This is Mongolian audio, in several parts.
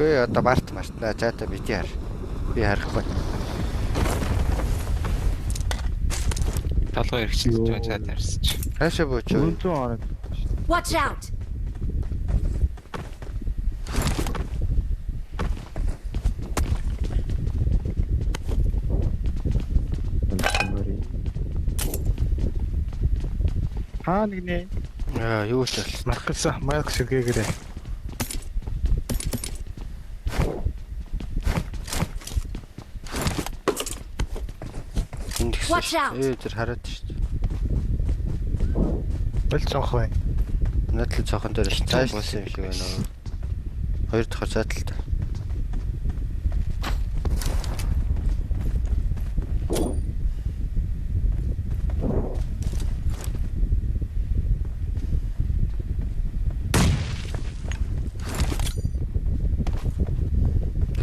Окей, одоо мартна. За та бити хар. Би харахгүй. Толгой хэрэгчилж байгаа чад харсч. Хаашаа бууч юу? 400 ороод. Watch out! Хаа нэг нэ. Юу ч бол. Марк сэргээгээрээ. Watch out. Тэр хараад шүү дээ. Бэл цонх бай. Надлын цохон дээр л цааш юм шиг байна. Хоёр дахь цааталтай.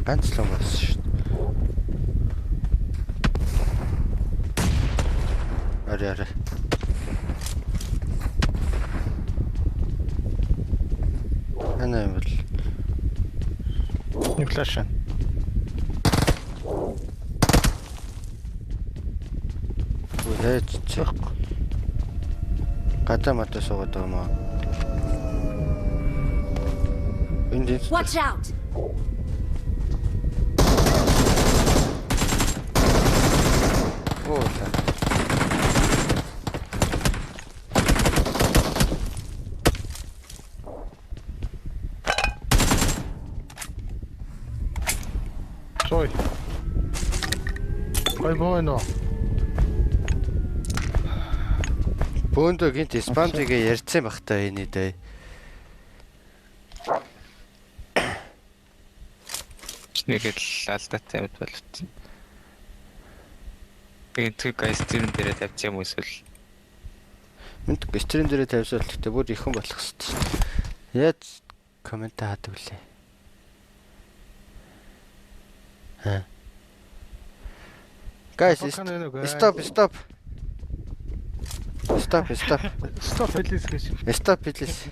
Ганц л бас шүү дээ. Арай. Ana юм бол. Инфляшн. Үхэж чи. Гадаа мата суугаад байгаа маа. Энд Watch out! оо. Сой. Ой боно. Бөөндөө гинт спам тэгээ ярьцсан бах та энэ дээ. Нэгэл алдаатай мэт болчихсон. Тэгээд тэр гайс тэрэн дээрээ тавьчих юм эсвэл Мэд гистрийн дээрээ тавьсаар л гэхдээ бүр ихэн болох хэвчээ. Яаж комент хаадаг вүлээ. Guys, stop. Stop please.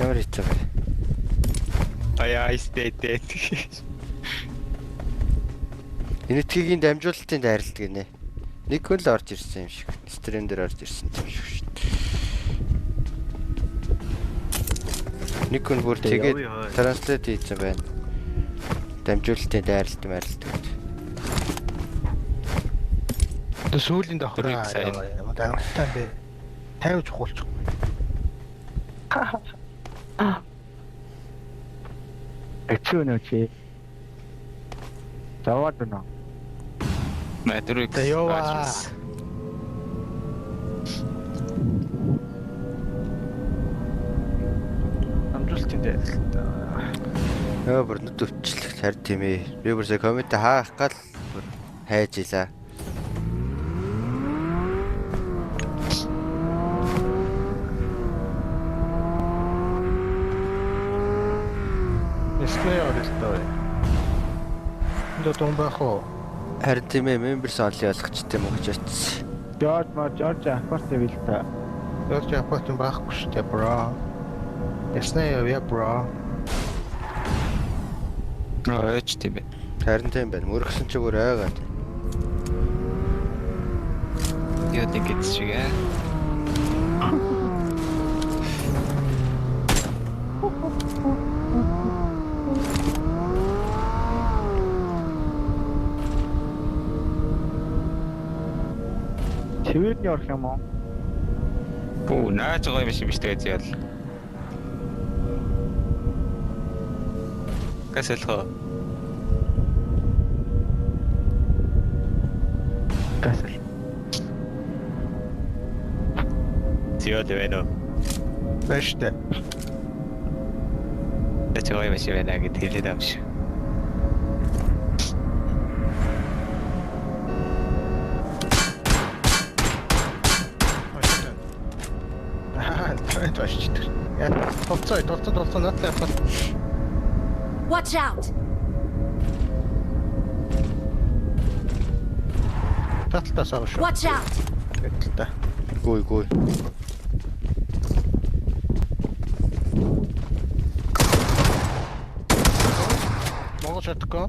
Ямар хийчих вэ? аяа истэтэй. Энэ тгийн дамжуулалтын дайралт гинэ. Нэг хүн л орж ирсэн юм шиг. Стрим дээр орж ирсэн юм шиг шүү дээ. Нэг хүн бүр тэгээд транслейт хийсэн байна. Дамжуулалтын дайралт гэдэг. Сүүлийн давхраа дагтаа бэ. 50 чухалчих. Эцүүнөчи. Завадна. Матрик. Тэёва. Амжилтын дээрэлт. Бүр нүд өвчлөх харь тийм ээ. Би бүр сая коммент хаах гал бүр хайж илаа. Эсмээ оролтой. Дотон бахо. Харин тийм ээ, members only болгочтой юм уу гэж утсан. Жорж апарт вилта. Жорж апарт бахгүй шүү дээ, бро. Эснээ яа, бро. Аач тийм ээ. Харин тийм байна. Мөргсөн чи бүр айгаад. Яа тэгээд шигээ. Тэвэрний орох юм уу? Оо, нааж байгаа юм шиг биш тэгээд яал. Касэлхо. Касэл. Тио дэвэно. Бэштэй. Тэцгой юм шиг байна гэд хэлээд авш. Watch out! Таталтаа савш. Watch out! Таталтаа. Гуй. тоглож чадахгүй.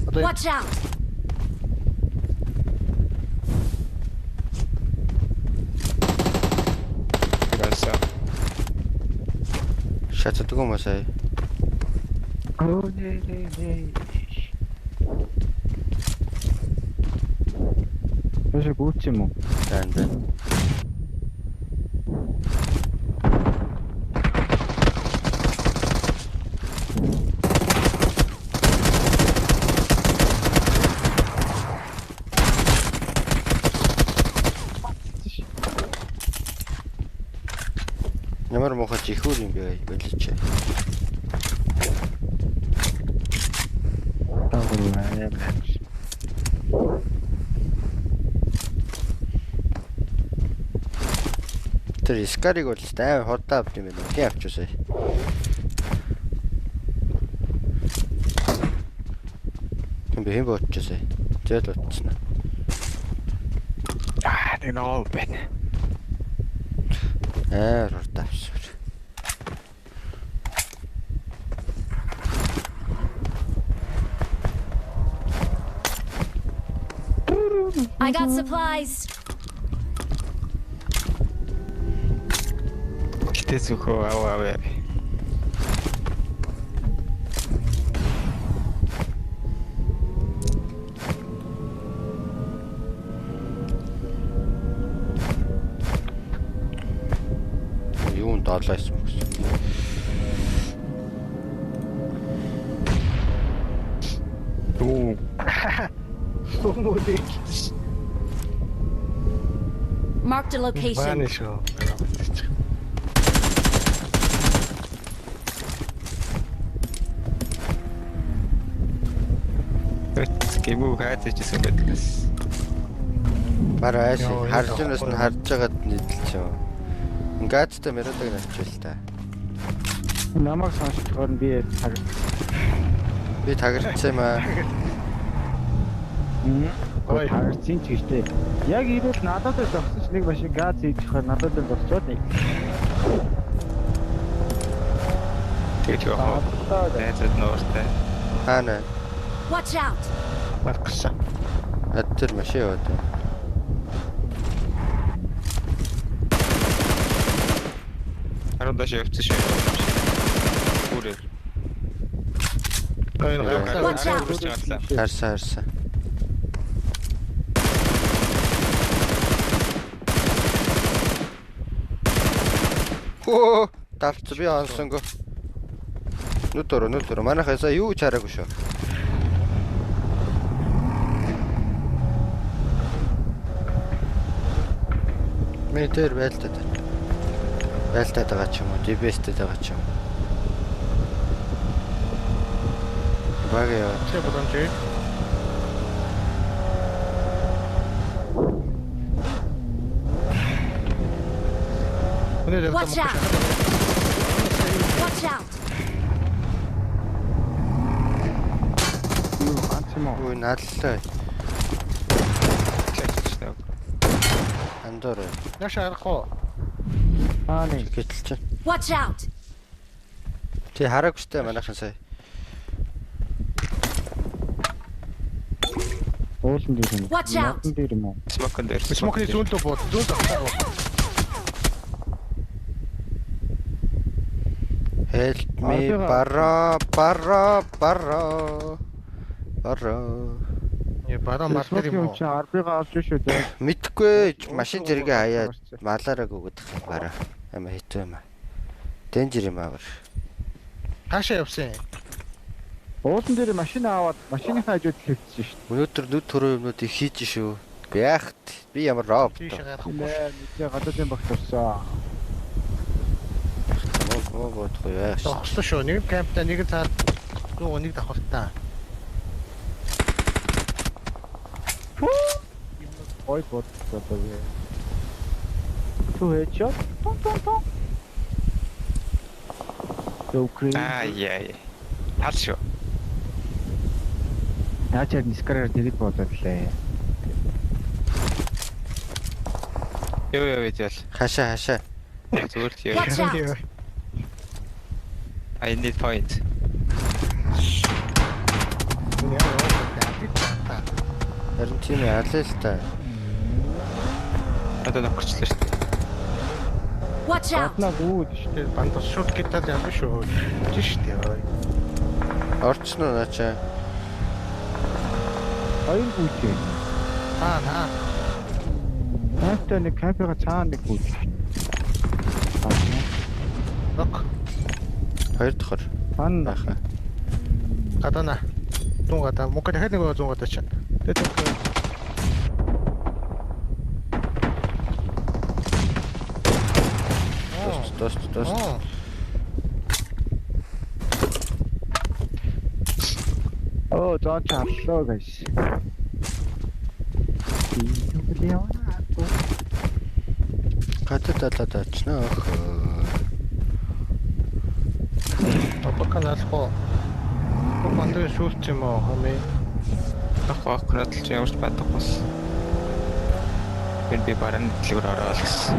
Одоо Watch out! Гасаа. Шатдаг юм уу сая? оо нэ. Яшаа гүч юм уу? Танд. Ямар муухай жихүүр юм бэ болооч. Тагуураа. Тэр Скариг бол амар хурдан авд юм байна. Хин авчуусаа. Хэн боочсоо. Зээл утсан. Нэг нөө байна. Хурдан авсан. I got supplies. Тэсүхөө аваа. Юунд доолайсан бэ гэсэн. Оо. Marked a location. Шүү. Гэмүү хайцчихсан байдгаас. Барайс Яа, харж энэ байгаас нь харж байгаад нийлж юм. Гадтай меродаг навчвал та. Намайг сонсохоор би Би тагирцсан юм аа. Ой, харцын ч гэжтэй. Яг ирээд надад л зогсон ч нэг машин газ хийж хаа надад л зогсоод нэг. Тэгэж яваа. Тэцэд нууртай. Хаана? Watch out! Марксан. Тэр машин яваад. Харуудаш явцсан шүү. Бүрээ. Watch out. Харсан. Хөө, давч би онсонго. Нүтөр. Манайхаасаа юу ч хараагүй шүү. Метр байлтаад байгаа ч юм уу, дибэстэд байгаа ч юм. Багяа. Чи бодомж. Watch out! Watch out! Үй надлаа. Андор. Яш арахгүй. Нэг Гэтэл чинь. Watch out! Тий хараагүй штэ манайхан сая. уулын дээр юм. Watch out. Уулын дээр юм уу? Смокон дээр. Смокны зүүнлөө бод. Зүүн тавтаа. Help me бараа. Я бара мартер юм уу? Чи арбига авч шүү дээ. Мэдхгүй машин зэрэгээ хаяад малаараа гүгдэх юм бараа. Ама хитүү юм аа. Дэнжер юм аа. Хаашаа явсан? Уулан дээр машин аваад машины хажууд хэвчсэн шүү Өнөөдөр нүд төрөө юмнуудыг хийж шүү. Яахт би ямар робот. Тийш гарахгүй. дээ. Мэдээ гадаадын багт орсон. Бот яаш. Тогслоо шүү. Нэг кампта нэг цаад зүү нэг давхартаа. Ой бот гэдэг. Төвчөө. Тон. Төвкрий. Яа. Хал шүү. Яачаар нискараар дэрэг болоод лээ. Яа яа. Хашаа. Зүгээр л яа. Watch out! I need point. Энэ яа яа. Харин тийм ялаа л та. Одоо нөхөрчлөө шүү дээ. Watch out! Гаднаа гүйд шүү. Тэр бандас шууд гитад явна шүү. Тийш дээ. Орчно наачаа. Хоёр гүйд. Аа. Наастай нэг кампига цаана нэг гүйд. Ок. Хоёр дахь. Ан Баха. Гадаа. Тун гадаа. Мукад дахиад нэг 100 гадаа чаа. Тэгээд Тост. оо зон чарлоо гайс. Хататалаад очно. апаканалхо. Командын шүүлч юм уу хами? Ахвах градалч ямарч бадах бас. Би баран дэлгүүр ороод гэсэн.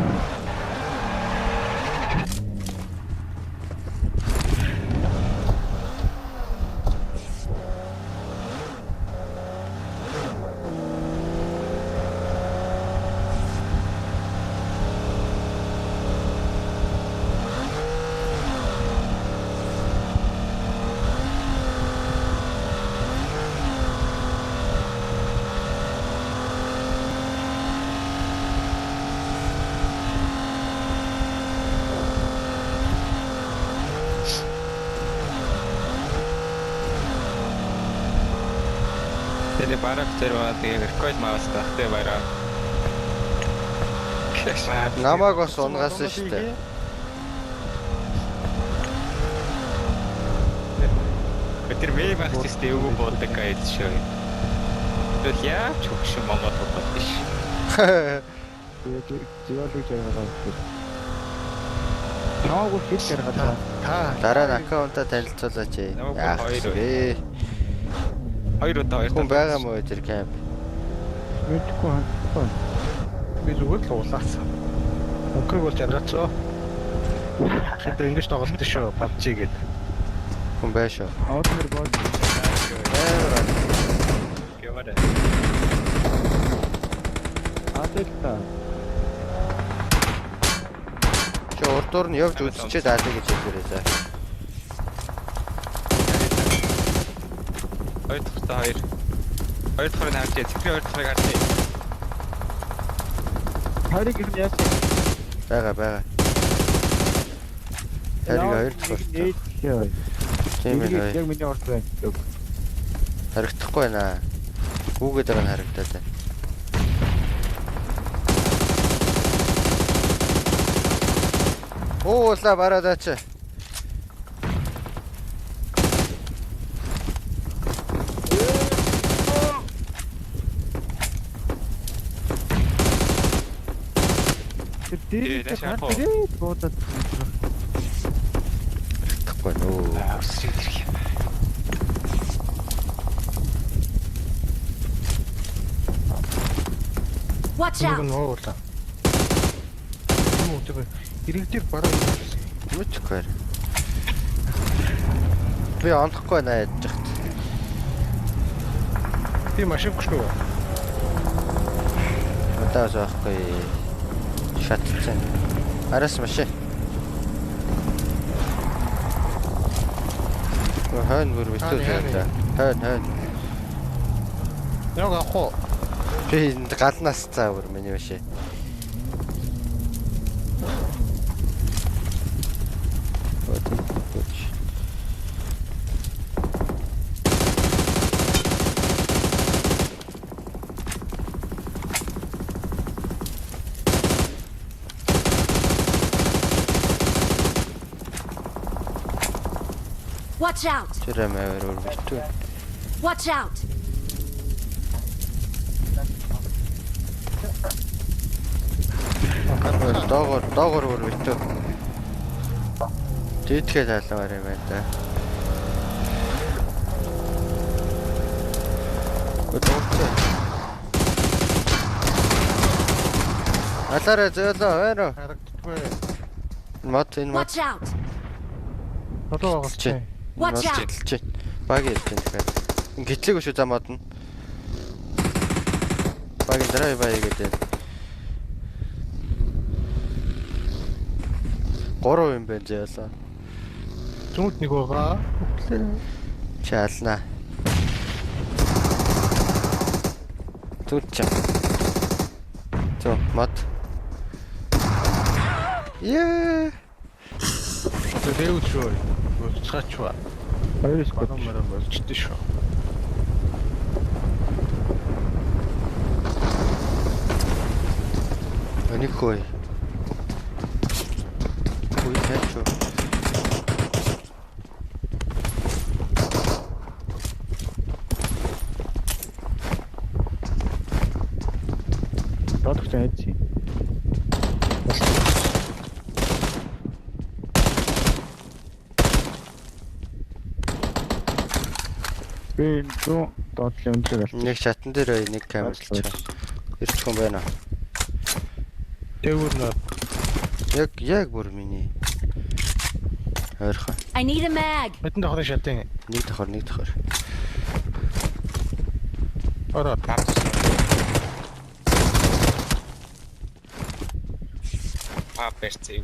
Тэр бараг зэрэг тэгээд рекорд маус тахтай бараа. Намайг бас унгасан шүү дээ. Тэр мэй багчстэй өвөө болдог гэж шүү. Тэгэл яач хөгш Монгол бол биш. Зөөлөж байгаа. Наагүй хэл гаргаад. Дараа нь аккаунтаа танилцуулаач. Яах вэ? Хоёр удаа Хүн байгаа мó тэр камп. Мэдгүй хаа. Би зүгээр л уулаасан. Мукад бол жаргацоо. Хэдэн ингэж тоглолт шүү. PUBG гэдэг. Хүн байшаа. Аутмер бод. Гэмээр. Аделта. Чи урдуур нь явж үзчихэд аалаа гэж хэлээрээ за. Хоёр дахь нь харж цэвэр хоёр дахьыг харж. Хариг их яа. Бага. Хариг хоёр дахь. Тийм ээ. Яг миний орд байна. Харагдахгүй байна. Гүүгээд байгаа нь харагдаад байна. Уула барадаач. Тэр бодод Тэгэхгүй нөө. Watch Нэг out! нь уулаа. Юу тэр иргэдэр бараа Мэдхгүй. Би ондохгүй байна яаж яхад. би машин гүшгүй. Одоо заахгүй. Шатцсан. Араас машин. Хэн бүр битүү зайлаа. Хэн. Яг ахоо. Би энд галнаас цаа бүр миний машин. Watch out! Тэр амаар бүр битүү. Watch out! Доогор бүр битүү. Дийтгэл хаалмаар юм байна да. Өдөртэй. Алаараа зөөлөө байна уу? Харагддаггүй. Мод энэ мод Watch out! Одоо байгаа. Watch out! чи. Баг ярьж байна тэгэхээр. Гитлэг шүү замууд нь. Баг драйв бай гэдэг. 3 юм байна зээлээ. Зүүнт нэг байгаа. Чаална. Тутча. Тоо мат. Яа. Тэрэвчөө. Цачва. Хоёрс гот. Номер болчтой шүү. Аникой. Ой, хэчо. Додох ч айдси. Би доо доотлын өндөр аль. Нэг шатан дээр нэг камер л чаа. Ирэх хүн байна. Дээгүүр нөө. Яг бүр миний. Ойрхон. I need a mag. Мэдэн давхрын шатын. Нэг давхар. Ороо. Перцээ юу.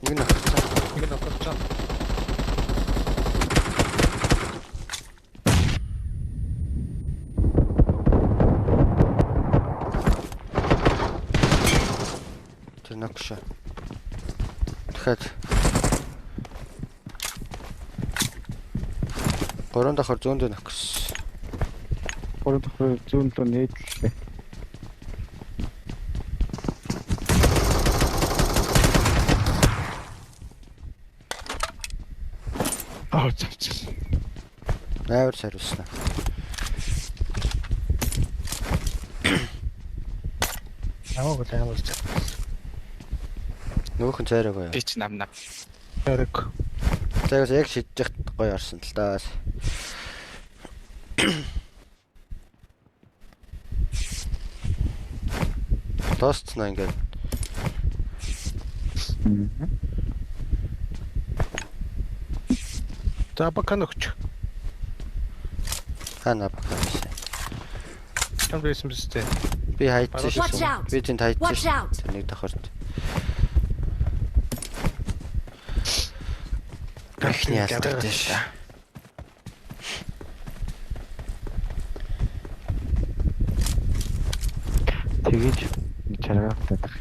Нэг нөх. Ингээд авчихсан. Тэр нөхш. Тэгэхэд 3 давхар зүүндээ нөхс. 3 дахь зүүн лөө нээдлээ. Аа цавч. Найвар сариусна. Намаг л ч. Нүүхэн цайраг гоё. Би ч нам. Яриг. Заагаас яг шидэж гоё орсон л таа. Тостна ингээд. За баканогч. Хана багтаасан. Чам дэсэн бистэ. Би хайцсан Watch шүү. out. Би тэнд хайцсан Watch out. шүү. Тэр нэг давхарт. Эхний алдар дэш. Тэгэж нэг чаргаатай дах.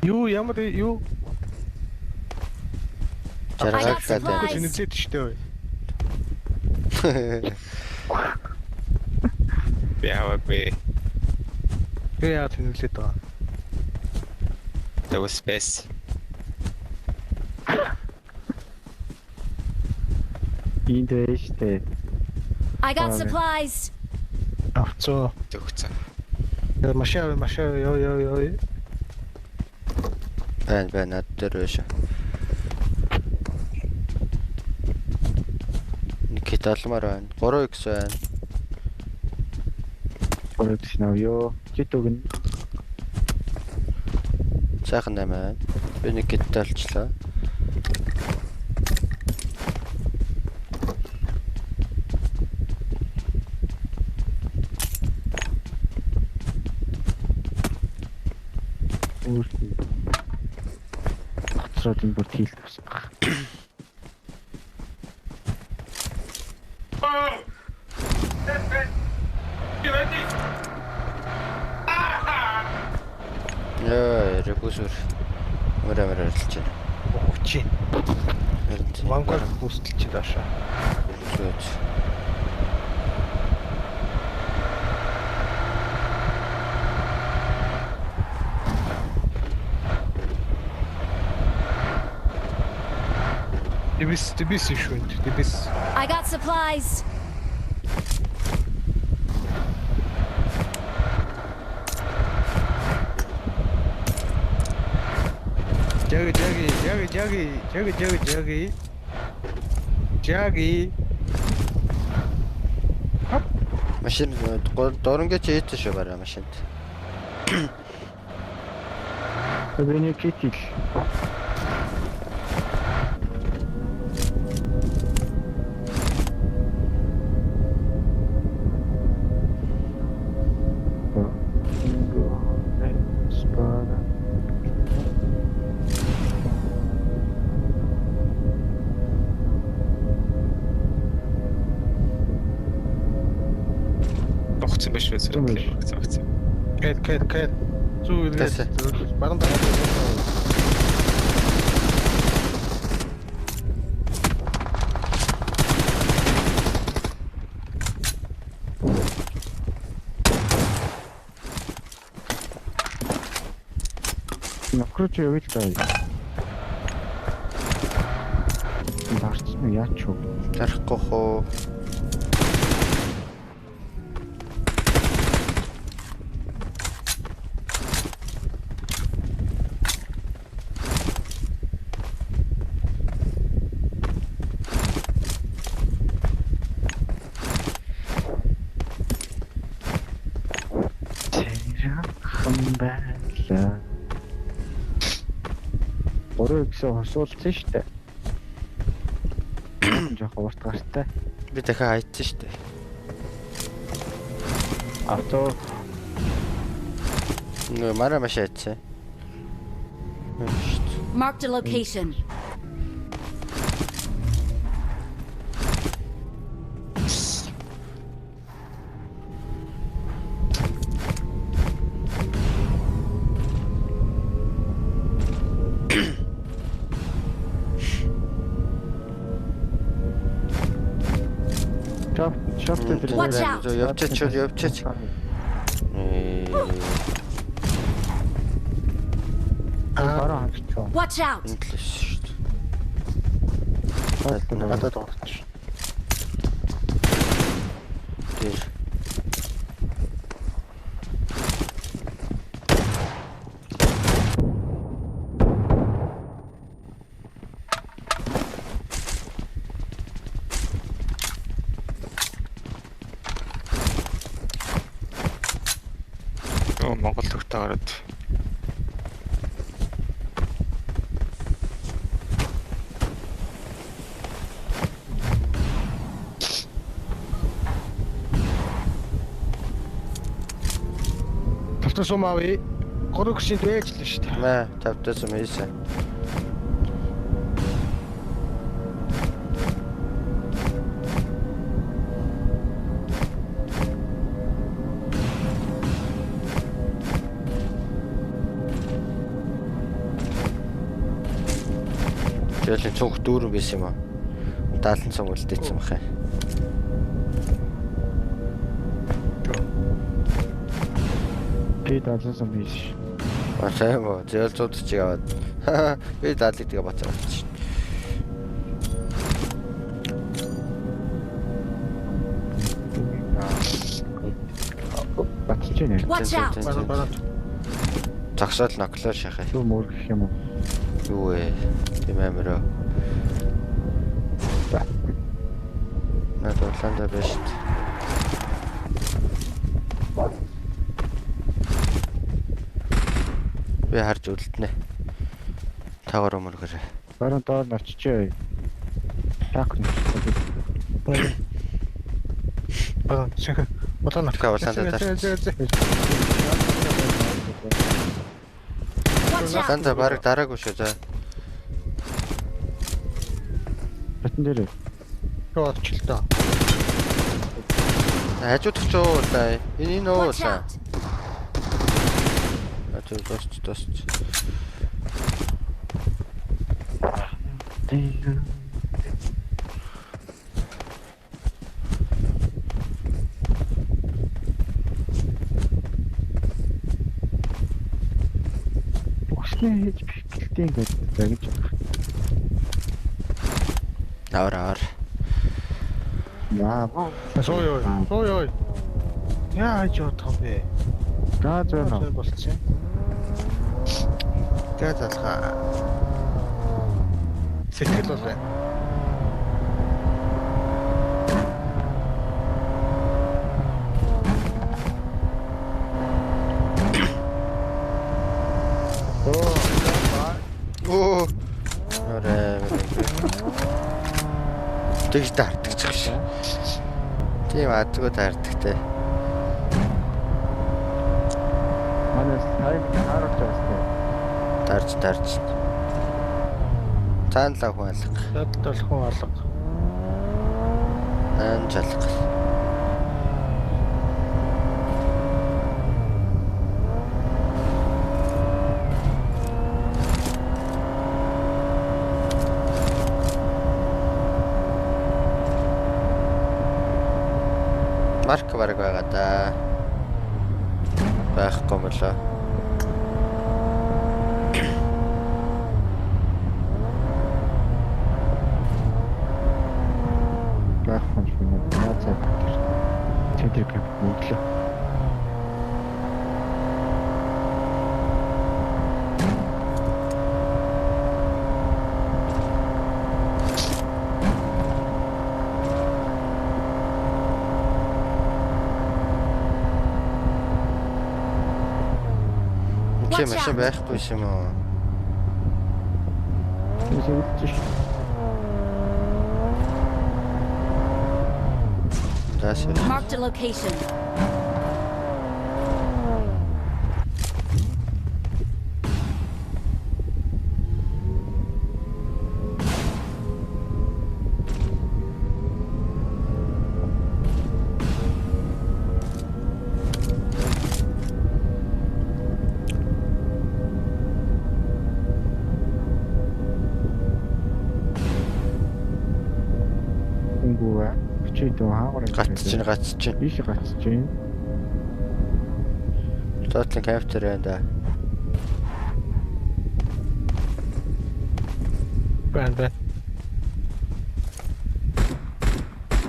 Юу ямар юу? Жаргал supplies. гадаа. Шинэлээд штэ. Би аваагүй. Би яа шинэлээд байгаа. There was space. Энд дэштэй. I got Okay. supplies. Авцоо. Төгцөн. Машин ёо. Байн над дээр биш. Нэг кит алмаар байна. 3x байна. Оройч нав ёо. Житүүг нь Сайхан 8 байна. Би нэг кит олчлаа. үүссэн. Хоцроод бүр тийл тус. Яа, репусүр. Мөрөмөр арилж байна. Хүчи. Вангар бүстэлч даашаа. Зүг. Дибис шүнд. Дибис. I got supplies. Жаги. Машин дөрөнгөж ийдэж шүү бараа машинд. Тэвэний китил. Тогтсон биш үү Тийм биш. зэрэг. Кэт. Тэсэ. Зүү баран дараа. Нокрч явъя л даа. Дарцсан яач вэ? Тарахгүй хоо. Хамбала. Өөрөө гэсэн хосуулсан шүү дээ. Жохо урт гартай. Би дахиад хайцсан шүү дээ. Авто Нөө мараа маш хайцсан. Marked a location. шофт дээр. Watch out. Явчаач. Бараа хатчихоо. Watch out. Энэ л шүү дээ. Гадаад орч. Тэр. Монгол төгтөө гараад. Тавтан сумави. Горогшин дэж л шүү дээ. Мэ тавтаас мээсэ. Тэгэл цонх дүүрэн байсан юм аа. 70 цонх үлдээсэн бахаа. Би даалсан биш. Сайн мó зээл цуудчих аваад. Би 70-ыг тэгээ бацаа авчих. Батч нэ. Watch out. Баран. Загсаал ноклоо шахаа. Юу мөр гэх юм уу? Юу вэ? Тийм амираа. Надад ланда биш. Би харж үлдэнэ. Таагаар өмөргөрөө. Баран доор навччихъя. Так. Баран. Улаан Дахиад улаан Watch out. Ланда баг дараагүй шүү за. Батн дээр. Юу ч л доо. Хажуудах ч уулаа. Энэ Watch уулаа. out. Хажууд досч. Усны хийж бэлтээ гэж загж. Аваар. Яа. Сой. Яа ч утга бэ. Газ байна. Болчихсон. Тэгээд залгаа. Сэтгэл бол байна. Оо. Орой. Тэгж таардаг ч гэж. Тийм адгүй таардагтай. Манайс тайм хараад байгаа сте. Тарж. Цаанлаа хүн алга. Дадлал хүн алга. Анж алга. Марк бараг байгаа да. Байхгүй болоо. Байхгүй юм байна. Наацаа. Тэдэг мөглөө. Чи машин байхгүй юм уу? Тэсэгч. Тасаа. Marked a location. Үнгүүа. Чи дөө хаагаараа Гацж чинь. Биш гацж чинь. Тотлын кафтер байна да. Байна.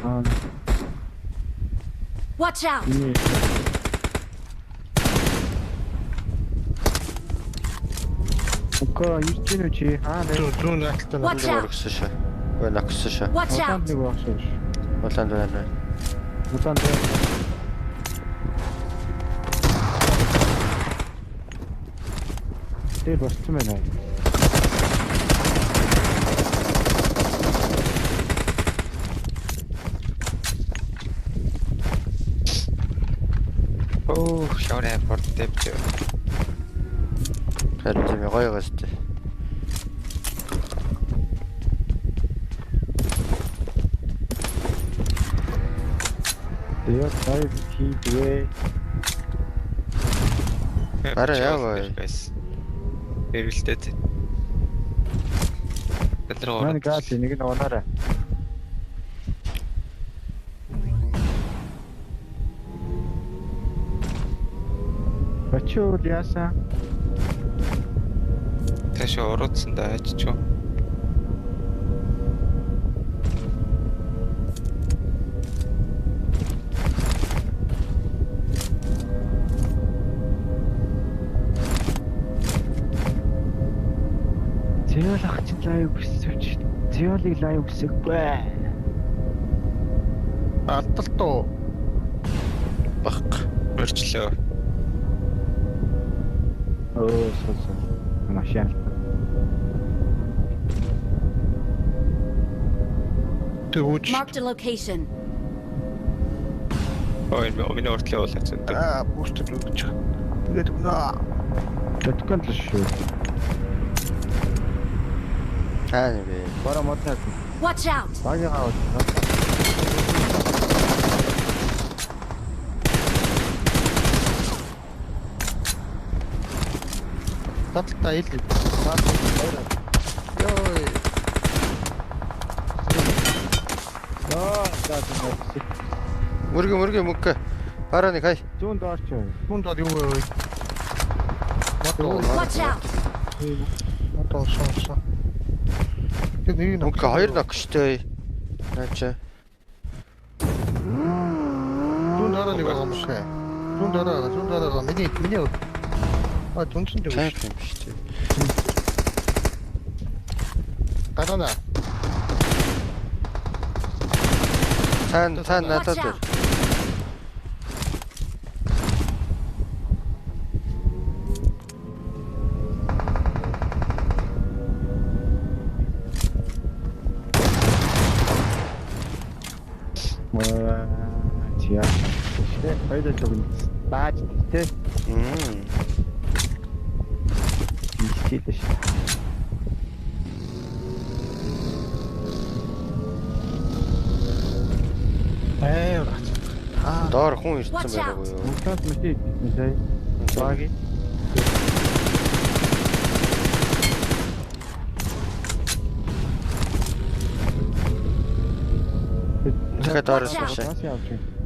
Аа. Watch out! Ini. Ука юучинүү чи хаана Зүүн алтан. Watch out! Өгсөн шүү. Ой нагсан шүү. Watch Улаанд out! нэг багшаа ш. Улаанд байна. Улаанд. Тэ босч мэнэ. Оо, шавраа порт дэвч. Харин тийм гоё гоо. Тэгээ тайв хийдгээ. Бараа яаваа. Эргэлдээд. Манай газ нэг нь унаарай. Бачуу яасан? Тэшээ уруудсан да аччуу. Зээл ах чинь лайв өсөж. Зээлийг лайв өсөхгүй. Алдалтуу. Баг. Өрчлөө. Оо сос. Машин. Тэгвэл Marked a location. Ой, миний уртлын уулаа зөндөг. бустер өгч байгаа. Тэгээд өнөө Тэтгэн л шүү. Аа нэ. Бара мотаа. Watch out! Багийн аваад. татлаа ил. Йой. За. Мөргө. Бараа нэг хай. Зүүн доош. Түн доо юу вэ? Watch out! Мотор сонсон. Тэгээд нэг Мөргө хоёр ног штэ. Наача. түн дараа нэг байгаа юм шиг. Түн дараа миний түнсэн дээ. Тайп юм штэ. Ганана. Цаана надад Watch ир. out! Тиа. Тэ хоёул зөв бааж тэ. Истидэш. Доор хүн ирсэн Watch байгаагүй юу? Унтаад мэт сая. Баги. Дахиад доороос Watch out. машин. Бас явж байна.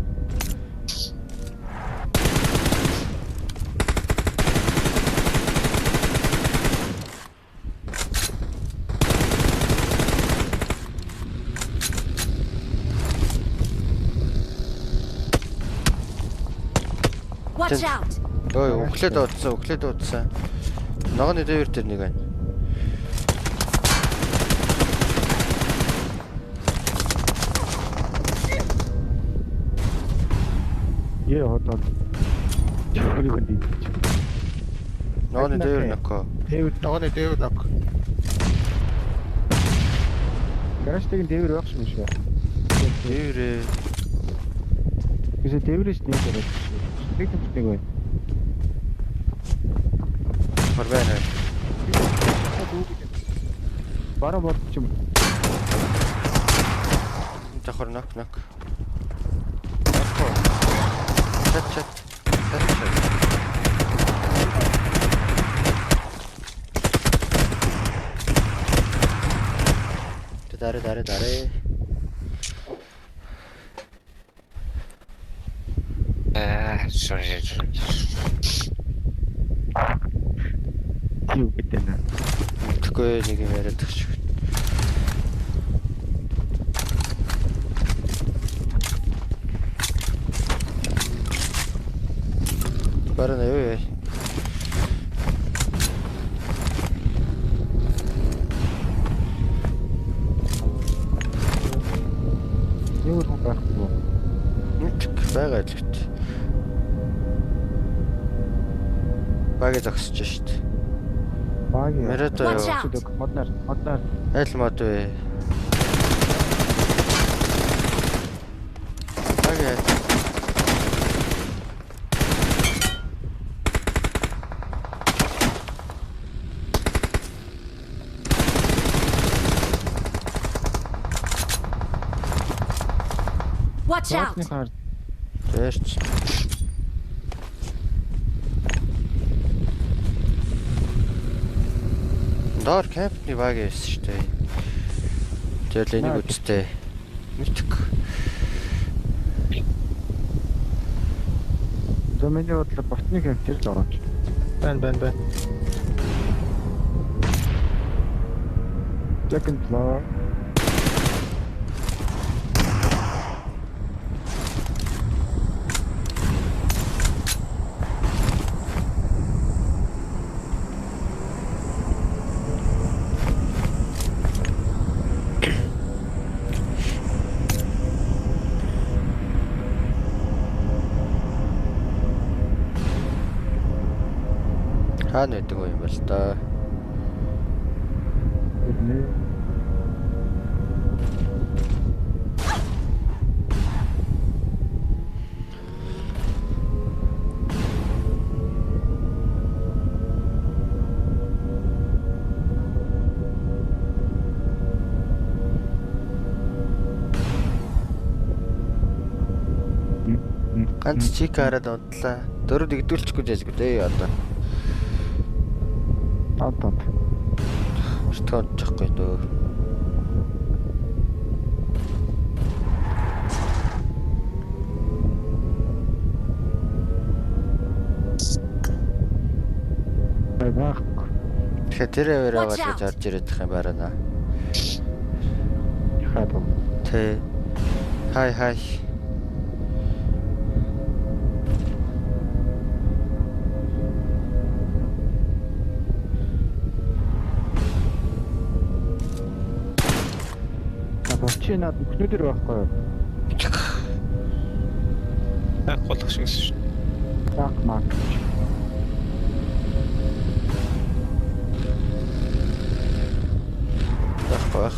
Watch out! Ой, өглөөд удсан. Ногооны дээвэр дээр нэг байна. Яа хотод. Чөлөг үndi. Ногооны дээвэр нөкөө. Ногооны дээвэр ног. Гаражтайг дээвэр байх юм шиг. Дээврээ. Гэсэн дээврээс нэг байна. Нэг байна. Хорвэна. Бара бодчих юм. Тахор нок. Чат. Даре. Sorry. Юу гэдэг нэ. Тэгэхгүй нэг юм яриад тах шиг. Барана юу яа? Юу юм байх вэ? Нэг байгаа л гэж. Багы зогсож шít. Баги. Мерето Watch юу? out! Моднаар. Айл мод вэ? Багы. Watch out! Тэш. Доор капны баг байсан шүү дээ. Тэгэл энийг үстэй. Мэдэх. Зөмөний бодлоо ботны хэмтэр л орооч. Байна. Second floor. Хаана байдаг юм бол та. Бидний Ганц чик хараад одлаа. Дөрөв игдүүлчихгүй жаажгүй дээ одоо. Тат. Шүтгэн жахгүй дөө. Бага. Тэгэхээр тэр аваараа Watch out. гэж орж ирээд их юм байна. Хаад. Тэ. Хай. чи над бүхнүүдэр байхгүй юу? Так болох шиг шүү. Так мак. Байх.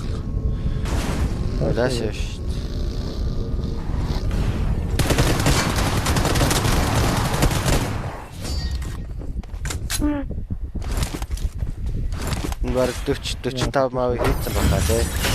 Удаас яаш. Бараг 40 45 мав хийсэн байна тий.